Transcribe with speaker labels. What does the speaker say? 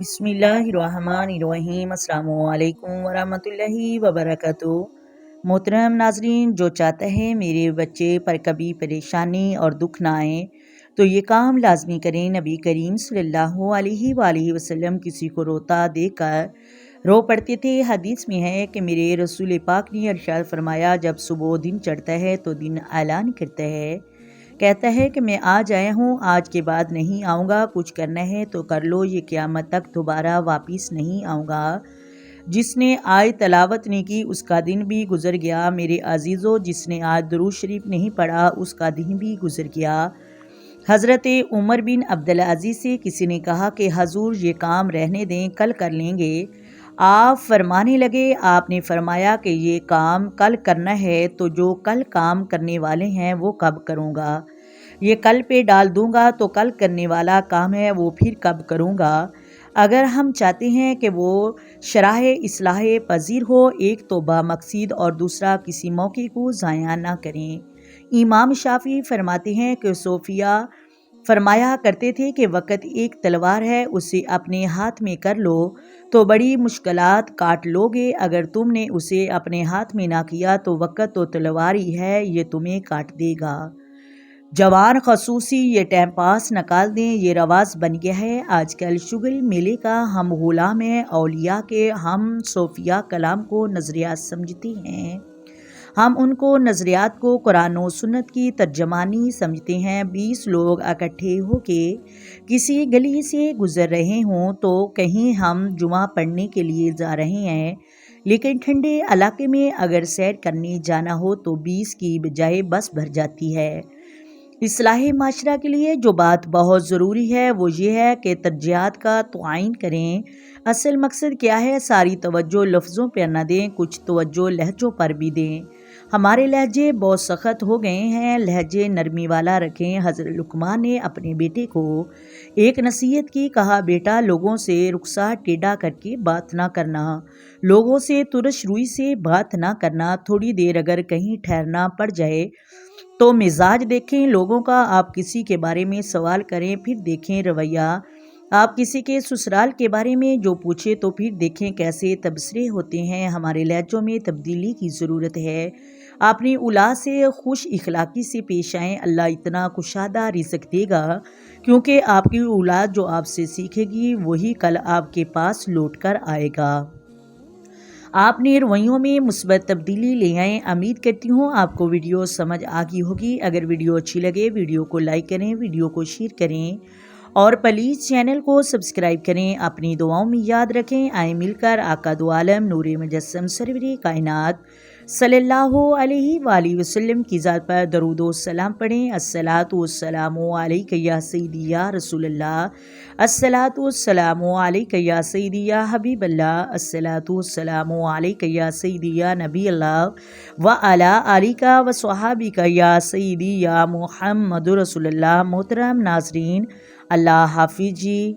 Speaker 1: بسم اللہ الرحمن الرحیم۔ السلام علیکم ورحمۃ اللہ وبرکاتہ۔ محترم ناظرین، جو چاہتا ہے میرے بچے پر کبھی پریشانی اور دکھ نہ آئے تو یہ کام لازمی کریں۔ نبی کریم صلی اللہ علیہ وآلہ وسلم کسی کو روتا دیکھ کر رو پڑتے تھے۔ حدیث میں ہے کہ میرے رسول پاک نے ارشاد فرمایا، جب صبح دن چڑھتا ہے تو دن اعلان کرتا ہے، کہتا ہے کہ میں آج آیا ہوں، آج کے بعد نہیں آؤں گا، کچھ کرنا ہے تو کر لو، یہ قیامت تک دوبارہ واپس نہیں آؤں گا۔ جس نے آج تلاوت نہیں کی اس کا دن بھی گزر گیا۔ میرے عزیزو، جس نے آج درود شریف نہیں پڑھا اس کا دن بھی گزر گیا۔ حضرت عمر بن عبدالعزیز سے کسی نے کہا کہ حضور یہ کام رہنے دیں، کل کر لیں گے۔ آپ فرمانے لگے، آپ نے فرمایا کہ یہ کام کل کرنا ہے تو جو کل کام کرنے والے ہیں وہ کب کروں گا؟ یہ کل پہ ڈال دوں گا تو کل کرنے والا کام ہے وہ پھر کب کروں گا؟ اگر ہم چاہتے ہیں کہ وہ شرح اصلاح پذیر ہو، ایک تو با مقصد اور دوسرا کسی موقع کو ضائع نہ کریں۔ امام شافعی فرماتے ہیں کہ صوفیہ فرمایا کرتے تھے کہ وقت ایک تلوار ہے، اسے اپنے ہاتھ میں کر لو تو بڑی مشکلات کاٹ لو گے، اگر تم نے اسے اپنے ہاتھ میں نہ کیا تو وقت تو تلوار ہی ہے، یہ تمہیں کاٹ دے گا۔ جوان خصوصی یہ ٹائم پاس نکال دیں، یہ رواج بن گیا ہے آج کل شغل میلے کا۔ ہم غلام ہیں اولیاء کے، ہم صوفیہ کلام کو نظریات سمجھتے ہیں، ہم ان کو نظریات کو قرآن و سنت کی ترجمانی سمجھتے ہیں۔ 20 لوگ اکٹھے ہو کے کسی گلی سے گزر رہے ہوں تو کہیں ہم جمعہ پڑھنے کے لیے جا رہے ہیں، لیکن ٹھنڈے علاقے میں اگر سیر کرنے جانا ہو تو 20 کی بجائے بس بھر جاتی ہے۔ اصلاح معاشرہ کے لیے جو بات بہت ضروری ہے وہ یہ ہے کہ ترجیحات کا تعین کریں۔ اصل مقصد کیا ہے؟ ساری توجہ لفظوں پر نہ دیں، کچھ توجہ لہجوں پر بھی دیں۔ ہمارے لہجے بہت سخت ہو گئے ہیں، لہجے نرمی والا رکھیں۔ حضرت لقمان نے اپنے بیٹے کو ایک نصیحت کی، کہا بیٹا لوگوں سے رخسار ٹیڑھا کر کے بات نہ کرنا، لوگوں سے ترش روئی سے بات نہ کرنا، تھوڑی دیر اگر کہیں ٹھہرنا پڑ جائے تو مزاج دیکھیں لوگوں کا، آپ کسی کے بارے میں سوال کریں پھر دیکھیں رویہ، آپ کسی کے سسرال کے بارے میں جو پوچھیں تو پھر دیکھیں کیسے تبصرے ہوتے ہیں۔ ہمارے لہجوں میں تبدیلی کی ضرورت ہے۔ اپنی اولاد سے خوش اخلاقی سے پیش آئیں، اللہ اتنا کشادہ رزق دے گا کیونکہ آپ کی اولاد جو آپ سے سیکھے گی وہی کل آپ کے پاس لوٹ کر آئے گا۔ آپ نے رویوں میں مثبت تبدیلی لے آئیں۔ امید کرتی ہوں آپ کو ویڈیو سمجھ آ گئی ہوگی۔ اگر ویڈیو اچھی لگے ویڈیو کو لائک کریں، ویڈیو کو شیئر کریں اور پلیز چینل کو سبسکرائب کریں۔ اپنی دعاؤں میں یاد رکھیں، آئیں مل کر آقا دو عالم نور مجسم سرور کائنات صلی اللہ علیہ وآلہ وسلم کی ذات پر درود و سلام پڑھیں۔ الصلاۃ والسلام علیک یا سیدی یا رسول اللہ، الصلاۃ والسلام علیک یا سیدی یا حبیب اللہ، الصلاۃ والسلام علیک یا سیدی یا نبی اللہ وعلی آلک وصحابک یا سیدی یا محمد رسول اللہ۔ محترم ناظرین، اللہ حافظ جی۔